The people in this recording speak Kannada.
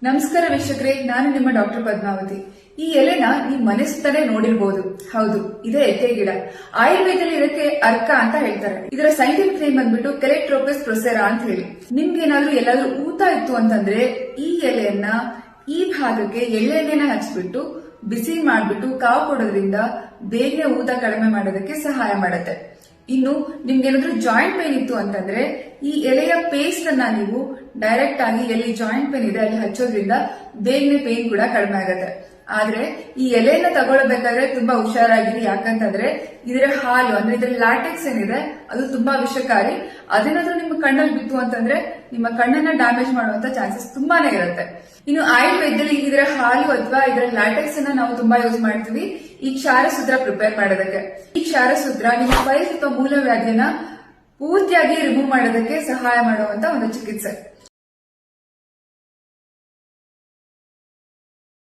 ನಮಸ್ಕಾರ ವೀಕ್ಷಕರೇ, ನಾನು ನಿಮ್ಮ ಡಾಕ್ಟರ್ ಪದ್ಮಾವತಿ. ಈ ಎಲೆನ ನೀವು ಮನೆ ಸುತ್ತಲೇ ನೋಡಿರ್ಬೋದು. ಹೌದು, ಇದೇ ಎಕ್ಕೆ ಗಿಡ. ಆಯುರ್ವೇದದಲ್ಲಿ ಇದಕ್ಕೆ ಅರ್ಕ ಅಂತ ಹೇಳ್ತಾರೆ. ಇದರ ಸೈಂಟಿಫಿಕ್ ನೇಮ್ ಬಂದ್ಬಿಟ್ಟು ಕೆಲೆಟ್ರೋಪಿಸ್ ಪ್ರೊಸೆರಾ ಅಂತ ಹೇಳಿ. ನಿಮ್ಗೇನಾದ್ರೂ ಎಲ್ಲಾದ್ರೂ ಊತ ಇತ್ತು ಅಂತಂದ್ರೆ ಈ ಎಲೆಯನ್ನ ಈ ಭಾಗಕ್ಕೆ ಎಳ್ಳೆಣ್ಣೆನ ಹಚ್ಬಿಟ್ಟು ಬಿಸಿ ಮಾಡ್ಬಿಟ್ಟು ಕಾವು ಕೊಡೋದ್ರಿಂದ ಬೇಗನೆ ಊತ ಕಡಿಮೆ ಮಾಡೋದಕ್ಕೆ ಸಹಾಯ ಮಾಡುತ್ತೆ. ಇನ್ನು ನಿಮ್ಗೇನಾದ್ರೂ ಜಾಯಿಂಟ್ ಪೇನ್ ಇತ್ತು ಅಂತಂದ್ರೆ ಈ ಎಲೆಯ ಪೇಸ್ಟ್ ಅನ್ನ ನೀವು ಡೈರೆಕ್ಟ್ ಆಗಿ ಎಲ್ಲಿ ಜಾಯಿಂಟ್ ಪೇನ್ ಇದೆ ಅಲ್ಲಿ ಹಚ್ಚೋದ್ರಿಂದ ಬೇಗನೆ ಪೇನ್ ಕೂಡ ಕಡಿಮೆ ಆಗುತ್ತೆ. ಆದ್ರೆ ಈ ಎಲೆಯನ್ನ ತಗೊಳ್ಬೇಕಾದ್ರೆ ತುಂಬಾ ಹುಷಾರಾಗಿರಿ. ಯಾಕಂತಂದ್ರೆ ಇದರ ಹಾಲು ಅಂದ್ರೆ ಇದರ ಲ್ಯಾಟೆಕ್ಸ್ ಏನಿದೆ ಅದು ತುಂಬಾ ವಿಷಕಾರಿ. ಅದೇನಾದ್ರೂ ನಿಮ್ಮ ಕಣ್ಣಲ್ಲಿ ಬಿತ್ತು ಅಂತಂದ್ರೆ ನಿಮ್ಮ ಕಣ್ಣನ್ನ ಡ್ಯಾಮೇಜ್ ಮಾಡುವಂತ ಚಾನ್ಸಸ್ ತುಂಬಾನೇ ಇರುತ್ತೆ. ಇನ್ನು ಆಯುರ್ವೇದದಲ್ಲಿ ಇದರ ಹಾಲು ಅಥವಾ ಇದರ ಲ್ಯಾಟೆಕ್ಸ್ ಅನ್ನ ನಾವು ತುಂಬಾ ಯೂಸ್ ಮಾಡ್ತೀವಿ ಈ ಕ್ಷಾರಸೂತ್ರ ಪ್ರಿಪೇರ್ ಮಾಡೋದಕ್ಕೆ. ಈ ಕ್ಷಾರಸೂತ್ರ ನಿಮ್ಮ ಪೈಲ್ಸ್ ಅಥವಾ ಮೂಲವ್ಯಾಧಿಯನ್ನ ಪೂರ್ತಿಯಾಗಿ ರಿಮೂವ್ ಮಾಡೋದಕ್ಕೆ ಸಹಾಯ ಮಾಡುವಂತ ಒಂದು ಚಿಕಿತ್ಸೆ.